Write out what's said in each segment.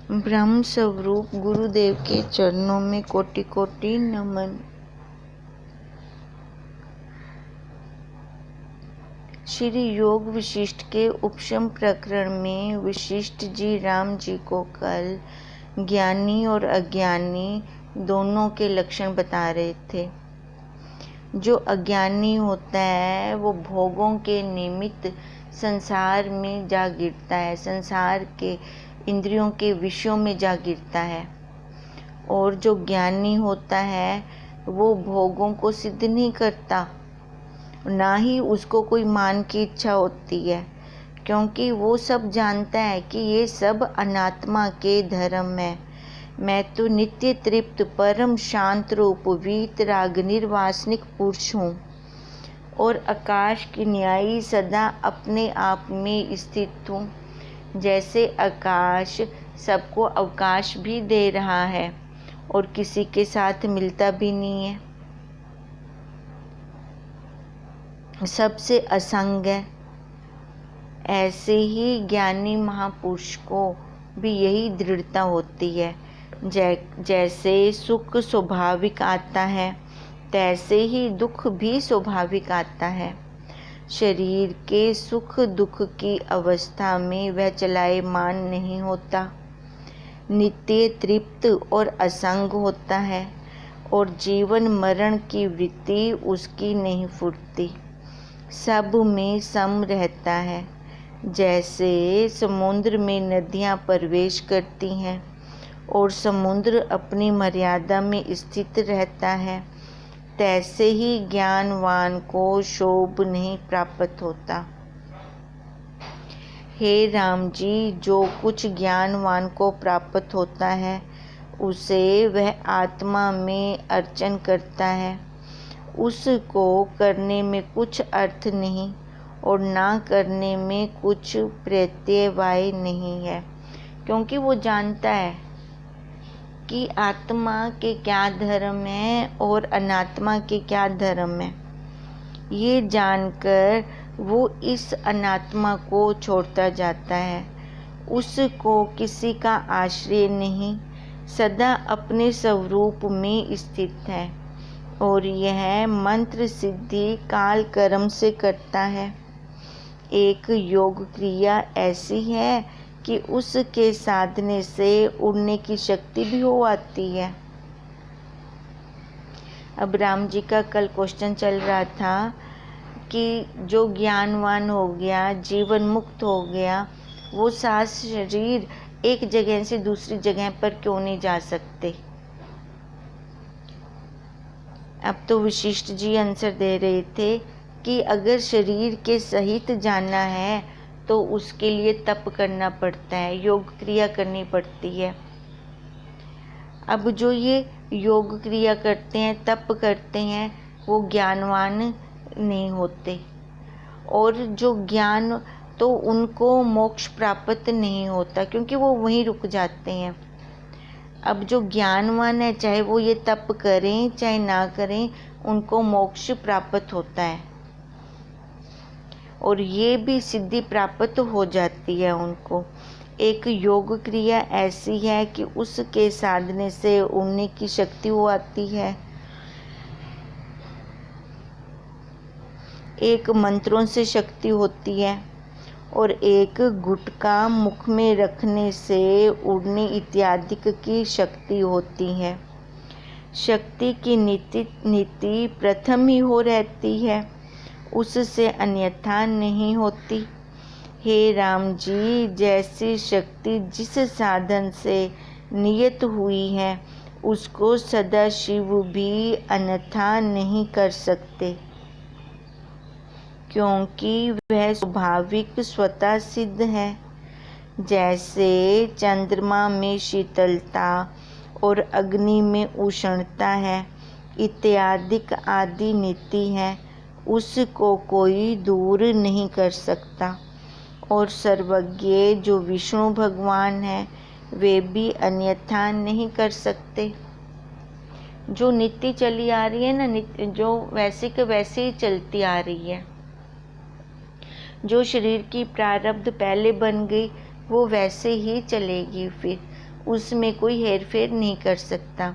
ब्रह्म स्वरूप गुरुदेव के चरणों में कोटि कोटि नमन। श्री योग विशिष्ट के उपशम प्रकरण में वशिष्ठ जी राम जी को कल ज्ञानी और अज्ञानी दोनों के लक्षण बता रहे थे। जो अज्ञानी होता है वो भोगों के निमित्त संसार में जा गिरता है, संसार के इंद्रियों के विषयों में जा गिरता है। और जो ज्ञानी होता है वो भोगों को सिद्ध नहीं करता, ना ही उसको कोई मान की इच्छा होती है, क्योंकि वो सब जानता है कि ये सब अनात्मा के धर्म है। मैं तो नित्य तृप्त परम शांत रूप वीतराग निर्वासनिक पुरुष हूँ और आकाश की न्यायी सदा अपने आप में स्थित हूँ। जैसे आकाश सबको अवकाश भी दे रहा है और किसी के साथ मिलता भी नहीं है, सबसे असंग है, ऐसे ही ज्ञानी महापुरुष को भी यही दृढ़ता होती है। जैसे सुख स्वाभाविक आता है तैसे ही दुख भी स्वाभाविक आता है। शरीर के सुख दुख की अवस्था में वह चलायमान नहीं होता, नित्य तृप्त और असंग होता है और जीवन मरण की वृत्ति उसकी नहीं फुटती, सब में सम रहता है। जैसे समुद्र में नदियाँ प्रवेश करती हैं और समुद्र अपनी मर्यादा में स्थित रहता है, तैसे ही ज्ञानवान को शोभ नहीं प्राप्त होता। हे राम जी, जो कुछ ज्ञानवान को प्राप्त होता है उसे वह आत्मा में अर्चन करता है। उसको करने में कुछ अर्थ नहीं और ना करने में कुछ प्रत्यवाय नहीं है, क्योंकि वो जानता है कि आत्मा के क्या धर्म है और अनात्मा के क्या धर्म है। ये जानकर वो इस अनात्मा को छोड़ता जाता है। उसको किसी का आश्रय नहीं, सदा अपने स्वरूप में स्थित है और यह मंत्र सिद्धि काल कर्म से करता है। एक योग क्रिया ऐसी है कि उसके साधने से उड़ने की शक्ति भी हो आती है। अब राम जी का कल क्वेश्चन चल रहा था कि जो ज्ञानवान हो गया, जीवन मुक्त हो गया, वो सात शरीर एक जगह से दूसरी जगह पर क्यों नहीं जा सकते। अब तो वशिष्ठ जी आंसर दे रहे थे कि अगर शरीर के सहित जाना है तो उसके लिए तप करना पड़ता है, योग क्रिया करनी पड़ती है। अब जो ये योग क्रिया करते हैं, तप करते हैं, वो ज्ञानवान नहीं होते और जो ज्ञान तो उनको मोक्ष प्राप्त नहीं होता, क्योंकि वो वहीं रुक जाते हैं। अब जो ज्ञानवान है, चाहे वो ये तप करें चाहे ना करें, उनको मोक्ष प्राप्त होता है और ये भी सिद्धि प्राप्त हो जाती है उनको। एक योग क्रिया ऐसी है कि उसके साधने से उड़ने की शक्ति हो आती है। एक मंत्रों से शक्ति होती है और एक गुटका मुख में रखने से उड़ने इत्यादि की शक्ति होती है। शक्ति की नीति प्रथम ही हो रहती है, उससे अन्यथा नहीं होती। हे राम जी, जैसी शक्ति जिस साधन से नियत हुई है उसको सदाशिव भी अन्यथा नहीं कर सकते, क्योंकि वह स्वाभाविक स्वतः सिद्ध है। जैसे चंद्रमा में शीतलता और अग्नि में उष्णता है इत्यादि आदि नीति है, उसको कोई दूर नहीं कर सकता। और सर्वज्ञ जो विष्णु भगवान हैं वे भी अन्यथा नहीं कर सकते। जो नीति चली आ रही है ना, जो वैसे के वैसे ही चलती आ रही है। जो शरीर की प्रारब्ध पहले बन गई वो वैसे ही चलेगी, फिर उसमें कोई हेरफेर नहीं कर सकता।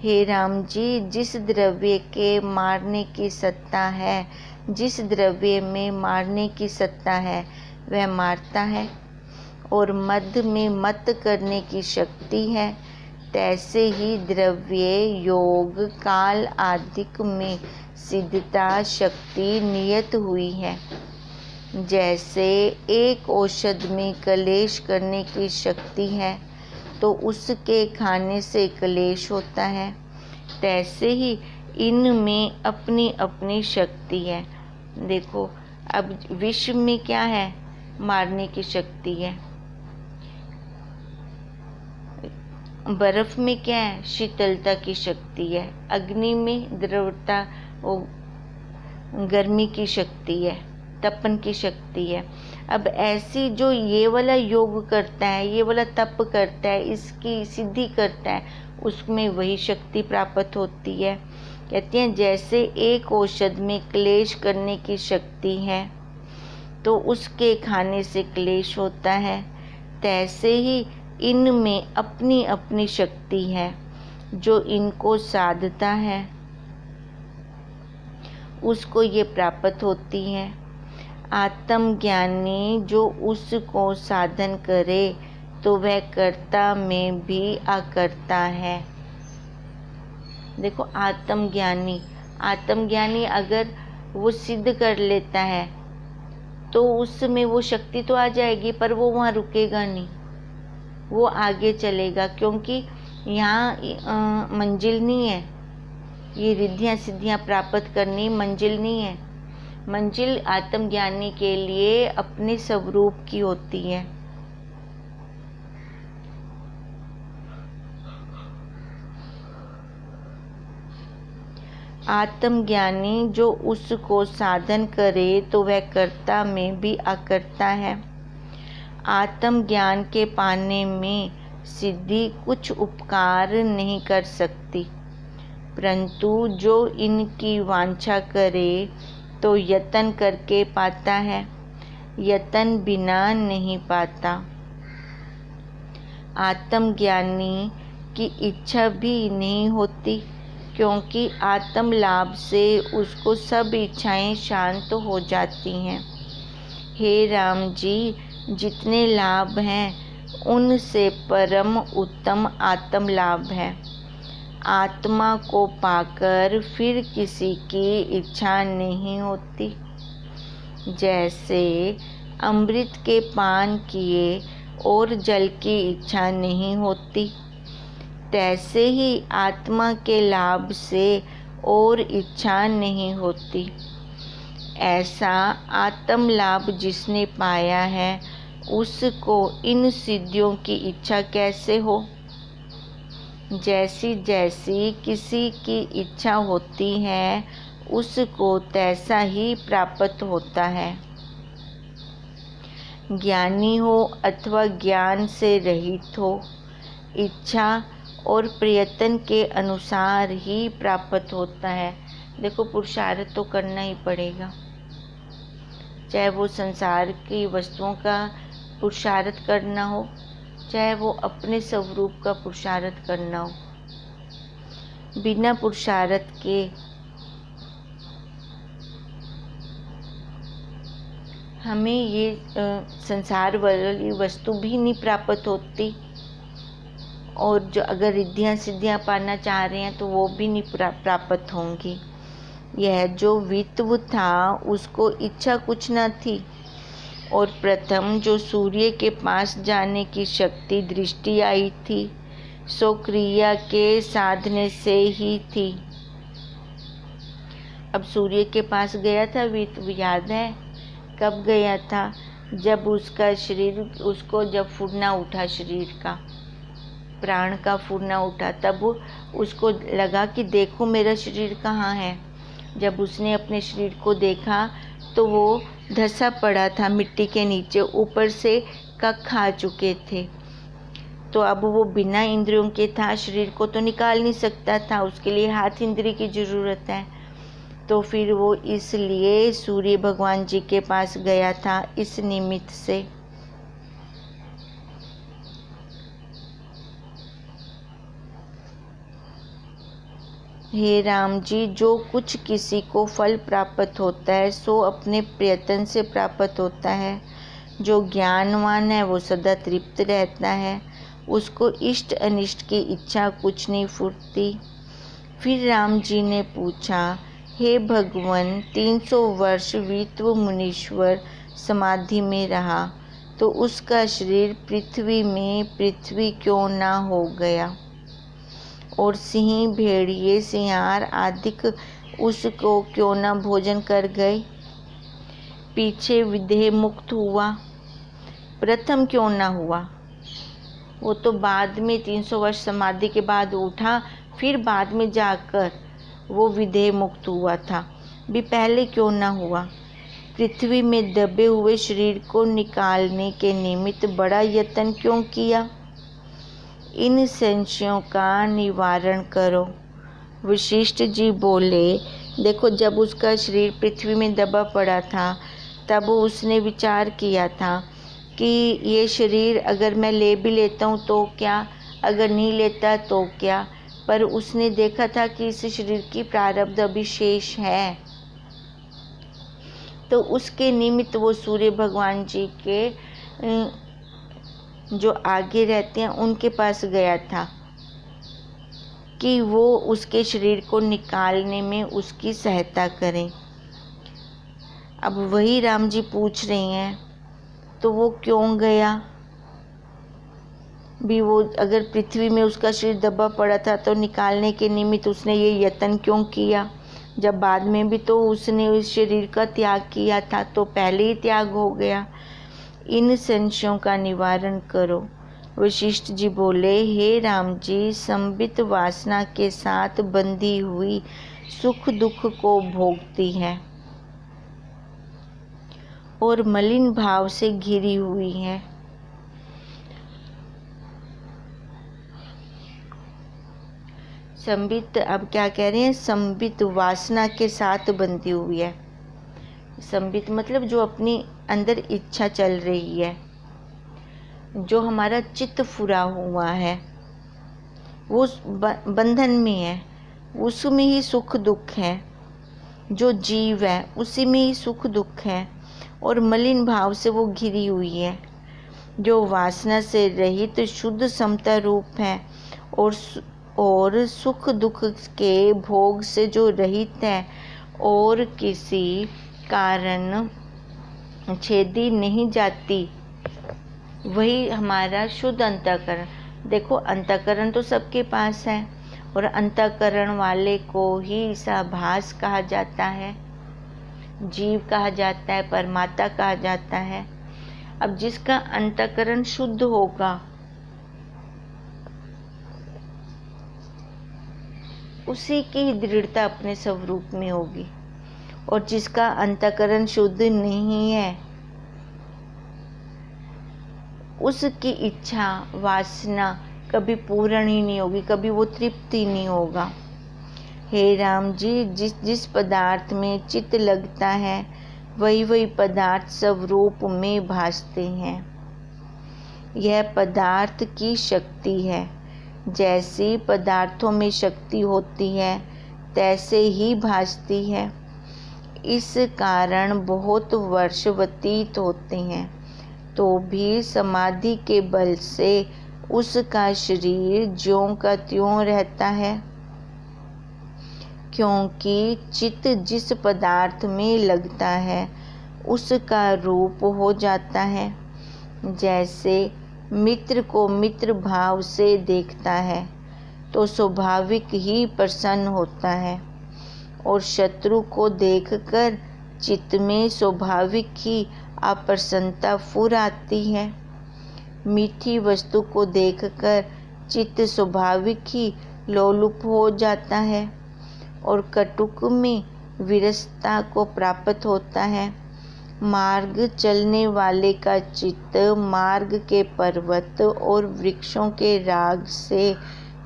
हे राम जी, जिस द्रव्य के मारने की सत्ता है, जिस द्रव्य में मारने की सत्ता है वह मारता है, और मध्य में मत करने की शक्ति है, तैसे ही द्रव्य, योग, काल आदिक में सिद्धता शक्ति नियत हुई है। जैसे एक औषध में क्लेश करने की शक्ति है तो उसके खाने से क्लेश होता है, तैसे ही इनमें अपनी अपनी शक्ति है। देखो, अब विष में क्या है? मारने की शक्ति है। बर्फ में क्या है? शीतलता की शक्ति है। अग्नि में द्रवता, वो गर्मी की शक्ति है, तपन की शक्ति है। अब ऐसी जो ये वाला योग करता है, ये वाला तप करता है, इसकी सिद्धि करता है, उसमें वही शक्ति प्राप्त होती है। कहते हैं जैसे एक औषध में क्लेश करने की शक्ति है तो उसके खाने से क्लेश होता है, तैसे ही इनमें अपनी अपनी शक्ति है। जो इनको साधता है उसको ये प्राप्त होती है। आत्मज्ञानी जो उसको साधन करे तो वह कर्ता में भी अकर्ता है। देखो, आत्मज्ञानी अगर वो सिद्ध कर लेता है तो उसमें वो शक्ति तो आ जाएगी, पर वो वहाँ रुकेगा नहीं, वो आगे चलेगा, क्योंकि यहाँ मंजिल नहीं है। ये रिद्धियाँ सिद्धियाँ प्राप्त करनी मंजिल नहीं है। मंजिल आत्मज्ञानी के लिए अपने स्वरूप की होती है। आत्मज्ञानी जो उसको साधन करे तो वह कर्ता में भी अकर्ता है। आत्मज्ञान के पाने में सिद्धि कुछ उपकार नहीं कर सकती, परंतु जो इनकी वांछा करे तो यत्न करके पाता है, यत्न बिना नहीं पाता। आत्मज्ञानी की इच्छा भी नहीं होती, क्योंकि आत्म लाभ से उसको सब इच्छाएं शांत हो जाती हैं। हे राम जी, जितने लाभ हैं उनसे परम उत्तम आत्म लाभ है। आत्मा को पाकर फिर किसी की इच्छा नहीं होती। जैसे अमृत के पान किए और जल की इच्छा नहीं होती, तैसे ही आत्मा के लाभ से और इच्छा नहीं होती। ऐसा आत्म लाभ जिसने पाया है उसको इन सिद्धियों की इच्छा कैसे हो? जैसी जैसी किसी की इच्छा होती है उसको तैसा ही प्राप्त होता है। ज्ञानी हो अथवा ज्ञान से रहित हो, इच्छा और प्रयत्न के अनुसार ही प्राप्त होता है। देखो, पुरुषार्थ तो करना ही पड़ेगा, चाहे वो संसार की वस्तुओं का पुरुषार्थ करना हो, चाहे वो अपने स्वरूप का पुरुषार्थ करना हो। बिना पुरुषार्थ के हमें ये संसार वाली वस्तु भी नहीं प्राप्त होती, और जो अगर रिद्धियाँ सिद्धियाँ पाना चाह रहे हैं तो वो भी नहीं प्राप्त होंगी। यह जो वित्व था उसको इच्छा कुछ न थी, और प्रथम जो सूर्य के पास जाने की शक्ति दृष्टि आई थी सो क्रिया के साधने से ही थी। अब सूर्य के पास गया था वित्व, याद है कब गया था? जब उसका शरीर, उसको जब फूटना उठा, शरीर का प्राण का फूटना उठा, तब उसको लगा कि देखो मेरा शरीर कहाँ है। जब उसने अपने शरीर को देखा तो वो धंसा पड़ा था मिट्टी के नीचे, ऊपर से कख खा चुके थे। तो अब वो बिना इंद्रियों के था, शरीर को तो निकाल नहीं सकता था, उसके लिए हाथ इंद्रिय की ज़रूरत है। तो फिर वो इसलिए सूर्य भगवान जी के पास गया था इस निमित्त से। हे राम जी, जो कुछ किसी को फल प्राप्त होता है सो अपने प्रयत्न से प्राप्त होता है। जो ज्ञानवान है वो सदा तृप्त रहता है, उसको इष्ट अनिष्ट की इच्छा कुछ नहीं फूटती। फिर राम जी ने पूछा, हे भगवन, 300 वर्ष वित्व मुनीश्वर समाधि में रहा तो उसका शरीर पृथ्वी में पृथ्वी क्यों ना हो गया, और सिंह, भेड़िए, सिंहार आदि उसको क्यों न भोजन कर गए। पीछे विदेह मुक्त हुआ, प्रथम क्यों न हुआ? वो तो बाद में 300 वर्ष समाधि के बाद उठा, फिर बाद में जाकर वो विदेह मुक्त हुआ था, भी पहले क्यों न हुआ? पृथ्वी में दबे हुए शरीर को निकालने के निमित्त बड़ा यत्न क्यों किया? इन संशयों का निवारण करो। वशिष्ठ जी बोले, देखो, जब उसका शरीर पृथ्वी में दबा पड़ा था तब उसने विचार किया था कि ये शरीर अगर मैं ले भी लेता हूँ तो क्या, अगर नहीं लेता तो क्या। पर उसने देखा था कि इस शरीर की प्रारब्ध अभी शेष है, तो उसके निमित्त वो सूर्य भगवान जी के जो आगे रहते हैं उनके पास गया था कि वो उसके शरीर को निकालने में उसकी सहायता करें। अब वही राम जी पूछ रही हैं, तो वो क्यों गया भी? वो अगर पृथ्वी में उसका शरीर दबा पड़ा था तो निकालने के निमित्त उसने ये यत्न क्यों किया, जब बाद में भी तो उसने उस शरीर का त्याग किया था, तो पहले ही त्याग हो गया। इन संशयों का निवारण करो। वशिष्ठ जी बोले, हे राम जी, संबित वासना के साथ बंधी हुई सुख दुख को भोगती है और मलिन भाव से घिरी हुई है। संबित, अब क्या कह रहे हैं? संबित वासना के साथ बंधी हुई है। संबित मतलब जो अपनी अंदर इच्छा चल रही है, जो हमारा चित्त फुरा हुआ है, वो बंधन में है, उसमें ही सुख दुख है। जो जीव है उसी में ही सुख दुख है और मलिन भाव से वो घिरी हुई है। जो वासना से रहित शुद्ध समता रूप है और सुख दुख के भोग से जो रहित है और किसी कारण छेदी नहीं जाती, वही हमारा शुद्ध अंतःकरण। देखो, अंतःकरण तो सबके पास है और अंतःकरण वाले को ही साभास कहा जाता है, जीव कहा जाता है, परमात्मा कहा जाता है। अब जिसका अंतःकरण शुद्ध होगा उसी की दृढ़ता अपने स्वरूप में होगी, और जिसका अंतःकरण शुद्ध नहीं है उसकी इच्छा वासना कभी पूर्ण ही नहीं होगी, कभी वो तृप्ति नहीं होगा। हे राम जी, जिस पदार्थ में चित्त लगता है वही पदार्थ स्वरूप में भासते हैं। यह पदार्थ की शक्ति है। जैसी पदार्थों में शक्ति होती है तैसे ही भासती है। इस कारण बहुत वर्ष व्यतीत होते हैं तो भी समाधि के बल से उसका शरीर ज्यों का त्यों रहता है, क्योंकि चित्त जिस पदार्थ में लगता है उसका रूप हो जाता है। जैसे मित्र को मित्र भाव से देखता है तो स्वाभाविक ही प्रसन्न होता है, और शत्रु को देखकर चित्त में स्वाभाविक ही अप्रसन्नता फुर आती है। मीठी वस्तु को देखकर चित्त स्वाभाविक ही लोलुप हो जाता है और कटुक में विरसता को प्राप्त होता है। मार्ग चलने वाले का चित्त मार्ग के पर्वत और वृक्षों के राग से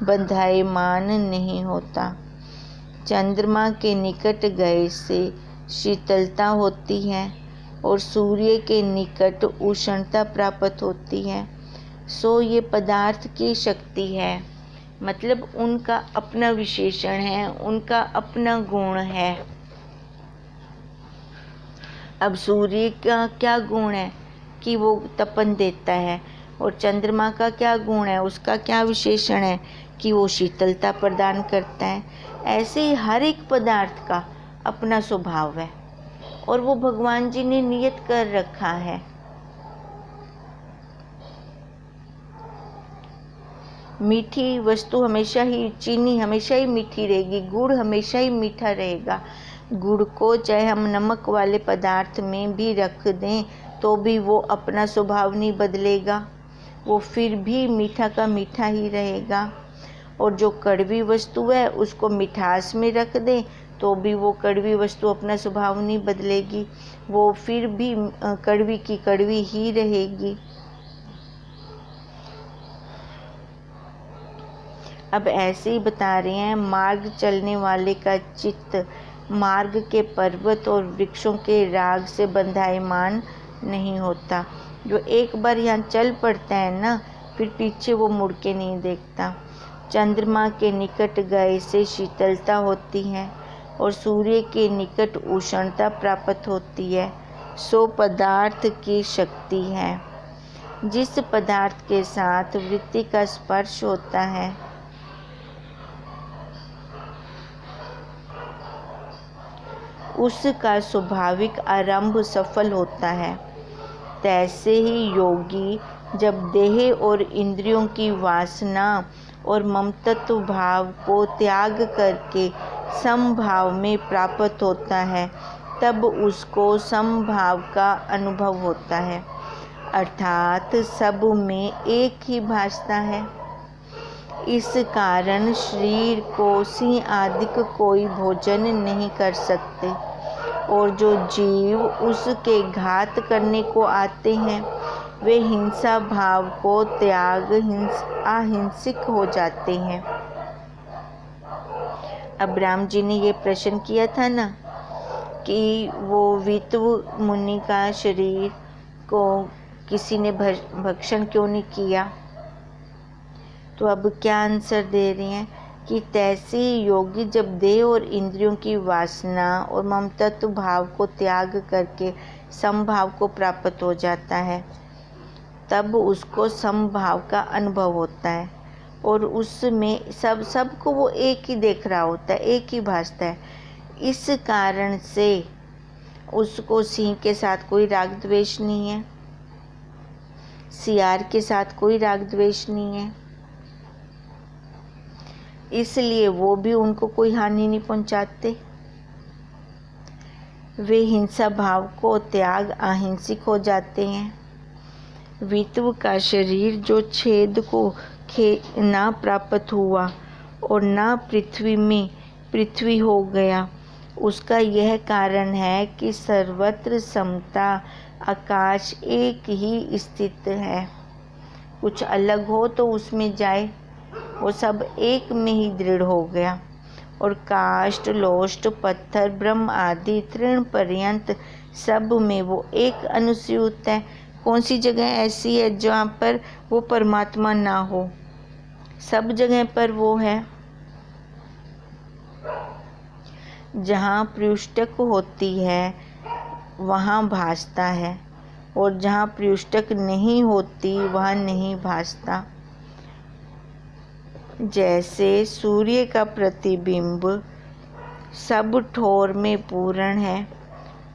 बंधायमान नहीं होता। चंद्रमा के निकट गए से शीतलता होती है और सूर्य के निकट उष्णता प्राप्त होती है। सो ये पदार्थ की शक्ति है मतलब उनका अपना विशेषण है, उनका अपना गुण है। अब सूर्य का क्या गुण है कि वो तपन देता है, और चंद्रमा का क्या गुण है, उसका क्या विशेषण है कि वो शीतलता प्रदान करता है। ऐसे ही हर एक पदार्थ का अपना स्वभाव है और वो भगवान जी ने नियत कर रखा है। मीठी वस्तु हमेशा ही, चीनी हमेशा ही मीठी रहेगी, गुड़ हमेशा ही मीठा रहेगा। गुड़ को चाहे हम नमक वाले पदार्थ में भी रख दें तो भी वो अपना स्वभाव नहीं बदलेगा, वो फिर भी मीठा का मीठा ही रहेगा। और जो कड़वी वस्तु है उसको मिठास में रख दें तो भी वो कड़वी वस्तु अपना स्वभाव नहीं बदलेगी, वो फिर भी कड़वी की कड़वी ही रहेगी। अब ऐसे ही बता रहे हैं, मार्ग चलने वाले का चित्त मार्ग के पर्वत और वृक्षों के राग से बंधायमान नहीं होता। जो एक बार यहाँ चल पड़ता है ना, फिर पीछे वो मुड़ के नहीं देखता। चंद्रमा के निकट गए से शीतलता होती है और सूर्य के निकट उष्णता प्राप्त होती है। सो पदार्थ की शक्ति है। जिस पदार्थ के साथ वृत्ति का स्पर्श होता है उसका स्वाभाविक आरंभ सफल होता है। तैसे ही योगी जब देह और इंद्रियों की वासना और ममतत्व भाव को त्याग करके समभाव में प्राप्त होता है, तब उसको समभाव का अनुभव होता है, अर्थात सब में एक ही भासता है। इस कारण शरीर को सिंह आदि कोई भोजन नहीं कर सकते, और जो जीव उसके घात करने को आते हैं वे हिंसा भाव को त्याग अहिंसक हो जाते हैं। अब राम जी ने ये प्रश्न किया था ना कि वो वितु मुनि का शरीर को किसी ने भक्षण क्यों नहीं किया, तो अब क्या आंसर दे रही हैं कि तैसे ही योगी जब देह और इंद्रियों की वासना और ममतत्व भाव को त्याग करके समभाव को प्राप्त हो जाता है, तब उसको समभाव का अनुभव होता है और उसमें सबको वो एक ही देख रहा होता है, एक ही भासता है। इस कारण से उसको सिंह के साथ कोई राग द्वेष नहीं है, सियार के साथ कोई राग द्वेष नहीं है, इसलिए वो भी उनको कोई हानि नहीं पहुंचाते। वे हिंसा भाव को त्याग अहिंसक हो जाते हैं। वित्व का शरीर जो छेद को ना प्राप्त हुआ और ना पृथ्वी में पृथ्वी हो गया, उसका यह कारण है कि सर्वत्र समता आकाश एक ही स्थित है। कुछ अलग हो तो उसमें जाए, वो सब एक में ही दृढ़ हो गया। और काष्ठ लोष्ट पत्थर ब्रह्म आदि तृण पर्यंत सब में वो एक अनुस्यूत है। कौन सी जगह ऐसी है जहाँ पर वो परमात्मा ना हो? सब जगह पर वो है। जहाँ पृष्ठक होती है वहाँ भासता है, और जहाँ पृष्ठक नहीं होती वहाँ नहीं भासता। जैसे सूर्य का प्रतिबिंब सब ठोर में पूर्ण है,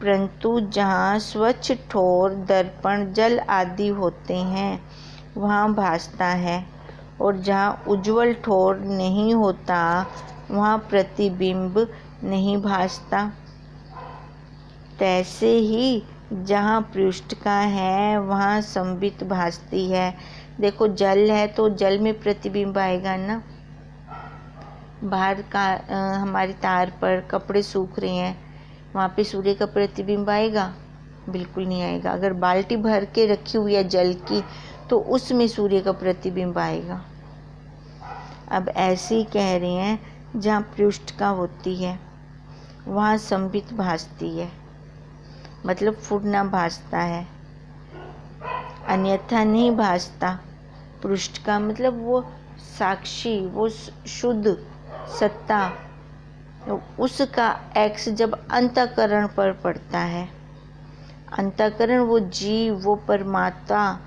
परंतु जहाँ स्वच्छ ठोर दर्पण जल आदि होते हैं वहाँ भासता है, और जहाँ उज्ज्वल ठोर नहीं होता वहाँ प्रतिबिंब नहीं भासता। तैसे ही जहाँ पृष्ठिका है वहाँ संबित भासती है। देखो जल है तो जल में प्रतिबिंब आएगा ना। बाहर का हमारी तार पर कपड़े सूख रहे हैं, वहाँ पे सूर्य का प्रतिबिंब आएगा? बिल्कुल नहीं आएगा। अगर बाल्टी भर के रखी हुई है जल की तो उसमें सूर्य का प्रतिबिंब आएगा। अब ऐसे ही कह रहे हैं, जहाँ पृष्ठिका होती है वहाँ संबित भासती है, मतलब फुरना भासता है, अन्यथा नहीं भासता। पृष्ठ का मतलब वो साक्षी, वो शुद्ध सत्ता, उसका एक्स जब अंतःकरण पर पड़ता है, अंतःकरण वो जीव, वो परमात्मा,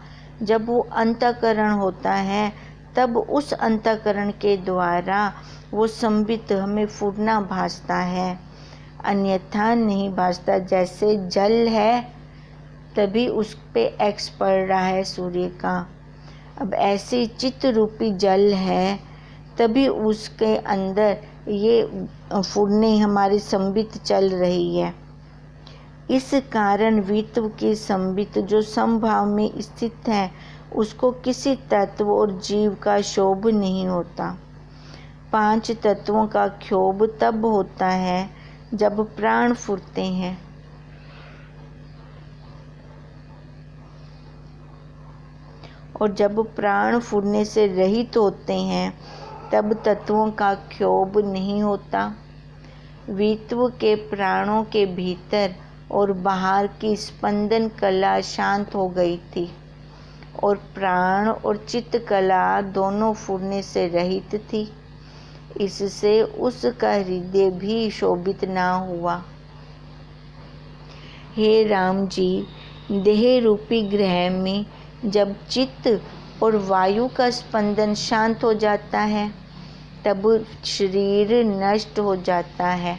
जब वो अंतःकरण होता है तब उस अंतःकरण के द्वारा वो संबित हमें फूटना भासता है, अन्यथा नहीं भासता। जैसे जल है तभी उस पे एक्स पड़ रहा है सूर्य का, अब ऐसे चित्त रूपी जल है तभी उसके अंदर ये फूटने हमारी संबित चल रही है। इस कारण वित्व की संबित जो समभाव में स्थित है उसको किसी तत्व और जीव का क्षोभ नहीं होता। 5 तत्वों का क्षोभ तब होता है जब प्राण फूटते हैं। और जब प्राण फूटने से रहित होते हैं तब तत्वों का क्षोभ नहीं होता। वित्व के प्राणों के भीतर और बाहर की स्पंदन कला शांत हो गई थी और प्राण और चित्त कला दोनों फूटने से रहित थी। इससे उसका हृदय भी शोभित ना हुआ। हे राम जी, देह रूपी ग्रह में जब चित्त और वायु का स्पंदन शांत हो जाता है तब शरीर नष्ट हो जाता है।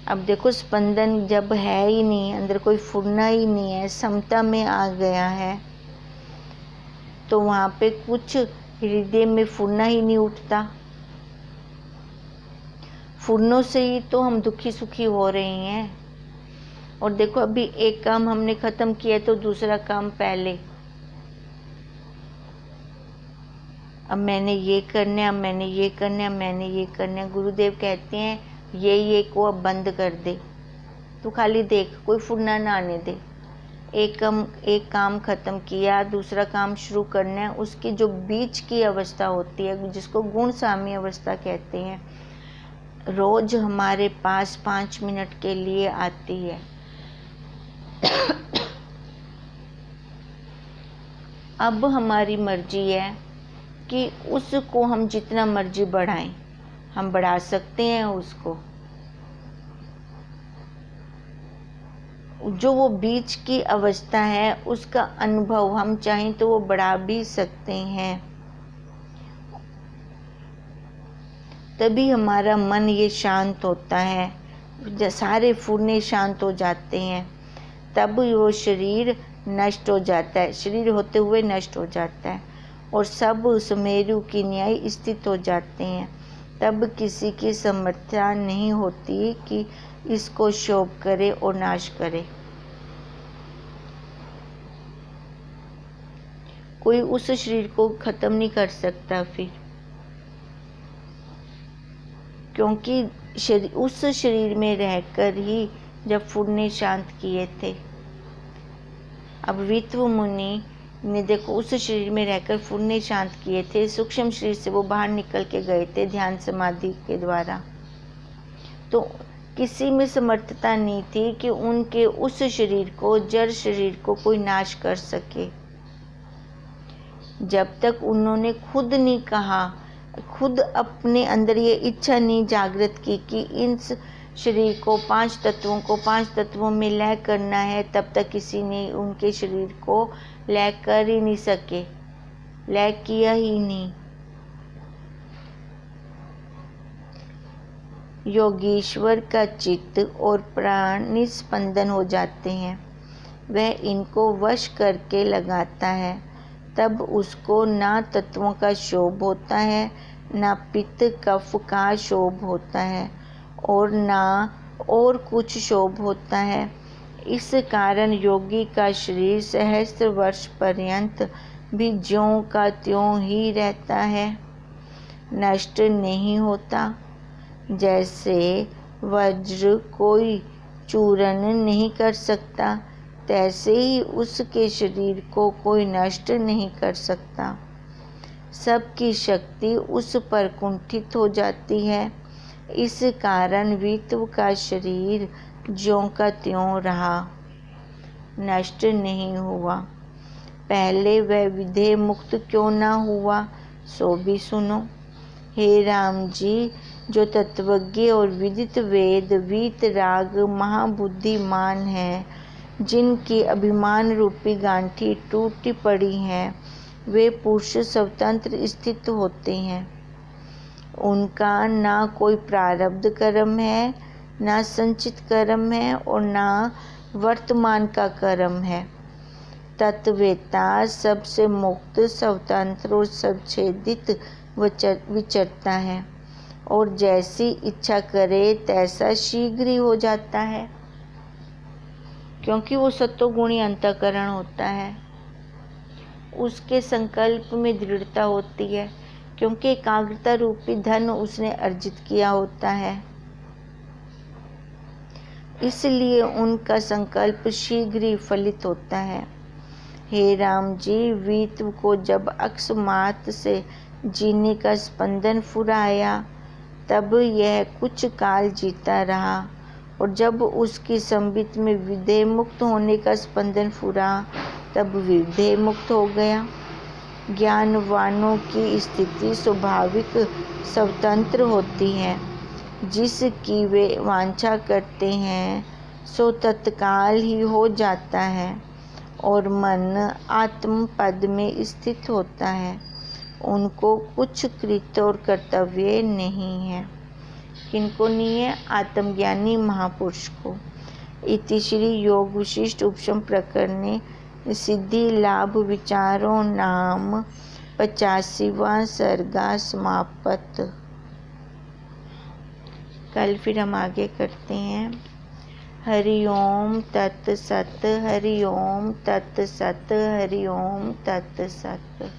अब देखो, स्पंदन जब है ही नहीं, अंदर कोई फूटना ही नहीं है, समता में आ गया है, तो वहाँ पे कुछ हृदय में फूटना ही नहीं उठता। फूटनों से ही तो हम दुखी सुखी हो रहे हैं। और देखो, अभी एक काम हमने खत्म किया तो दूसरा काम पहले, अब मैंने ये करना है, अब मैंने ये करना है, मैंने ये करना है। गुरुदेव कहते हैं ये को अब बंद कर दे, तू खाली देख, कोई फुरना ना आने दे। एक काम ख़त्म किया, दूसरा काम शुरू करना है। उसकी जो बीच की अवस्था होती है जिसको गुण साम्य अवस्था कहते हैं, रोज हमारे पास 5 मिनट के लिए आती है। अब हमारी मर्जी है कि उसको हम जितना मर्जी बढ़ाएं, हम बढ़ा सकते हैं उसको। जो वो बीच की अवस्था है उसका अनुभव हम चाहें तो वो बढ़ा भी सकते हैं। तभी हमारा मन ये शांत होता है, सारे फूरने शांत हो जाते हैं, तब वो शरीर नष्ट हो जाता है, शरीर होते हुए नष्ट हो जाता है और सब सुमेरु की न्याय स्थित हो जाते हैं। तब किसी की समर्थता नहीं होती कि इसको क्षोभ करे और नाश करे। कोई उस शरीर को खत्म नहीं कर सकता फिर, क्योंकि उस शरीर में रहकर ही जब फूरने शांत किए थे। अब वित्व मुनि ने देखो उस शरीर में रहकर फूरने शांत किए थे, सूक्ष्म शरीर से वो बाहर निकल के गए थे ध्यान समाधि के द्वारा। तो किसी में समर्थता नहीं थी कि उनके उस शरीर को, जड़ शरीर को कोई नाश कर सके। जब तक उन्होंने खुद नहीं कहा, खुद अपने अंदर ये इच्छा नहीं जागृत की कि इन शरीर को 5 तत्वों को 5 तत्वों में लय करना है, तब तक किसी ने उनके शरीर को लय कर ही नहीं सके, लय किया ही नहीं। योगीश्वर का चित्त और प्राण निस्पंदन हो जाते हैं, वह इनको वश करके लगाता है, तब उसको ना तत्वों का क्षोभ होता है, ना पित्त कफ का क्षोभ होता है और ना और कुछ क्षोभ होता है। इस कारण योगी का शरीर सहस्त्र वर्ष पर्यंत भी ज्यों का त्यों ही रहता है, नष्ट नहीं होता। जैसे वज्र कोई चूरन नहीं कर सकता, तैसे ही उसके शरीर को कोई नष्ट नहीं कर सकता। सबकी शक्ति उस पर कुंठित हो जाती है। इस कारण वित्व का शरीर ज्यों का त्यों रहा, नष्ट नहीं हुआ। पहले वह विधेय मुक्त क्यों न हुआ, सो भी सुनो। हे राम जी, जो तत्वज्ञ और विदित वेद वीत राग महाबुद्धिमान हैं, जिनकी अभिमान रूपी गांठी टूटी पड़ी है, वे पुरुष स्वतंत्र स्थित होते हैं। उनका ना कोई प्रारब्ध कर्म है, ना संचित कर्म है और ना वर्तमान का कर्म है। तत्ववेता सबसे मुक्त, स्वतंत्र और सच्छेदित विचरता है और जैसी इच्छा करे तैसा शीघ्र ही हो जाता है, क्योंकि वो सत्वगुणी अंतःकरण होता है। उसके संकल्प में दृढ़ता होती है, क्योंकि एकाग्रता रूपी धन उसने अर्जित किया होता है। इसलिए उनका संकल्प शीघ्र ही फलित होता है। हे राम जी, वीत को जब अकस्मात से जीने का स्पंदन फुराया, तब यह कुछ काल जीता रहा और जब उसकी संबित में विधेय मुक्त होने का स्पंदन फुरा, तब विधेय मुक्त हो गया। ज्ञानवानों की स्थिति स्वाभाविक स्वतंत्र होती है। जिसकी वे वांछा करते हैं सो तत्काल ही हो जाता है और मन आत्म पद में स्थित होता है। उनको कुछ कृत्य और कर्तव्य नहीं है। किनको नहीं है? आत्मज्ञानी महापुरुष को। इति श्री योग विशिष्ट उपशम प्रकरणे सिद्धि लाभ विचारों नाम 85वां सर्गा समाप्त। कल फिर हम आगे करते हैं। हरि ओम तत् सत, हरि ओम तत् सत, हरि ओम तत् सत।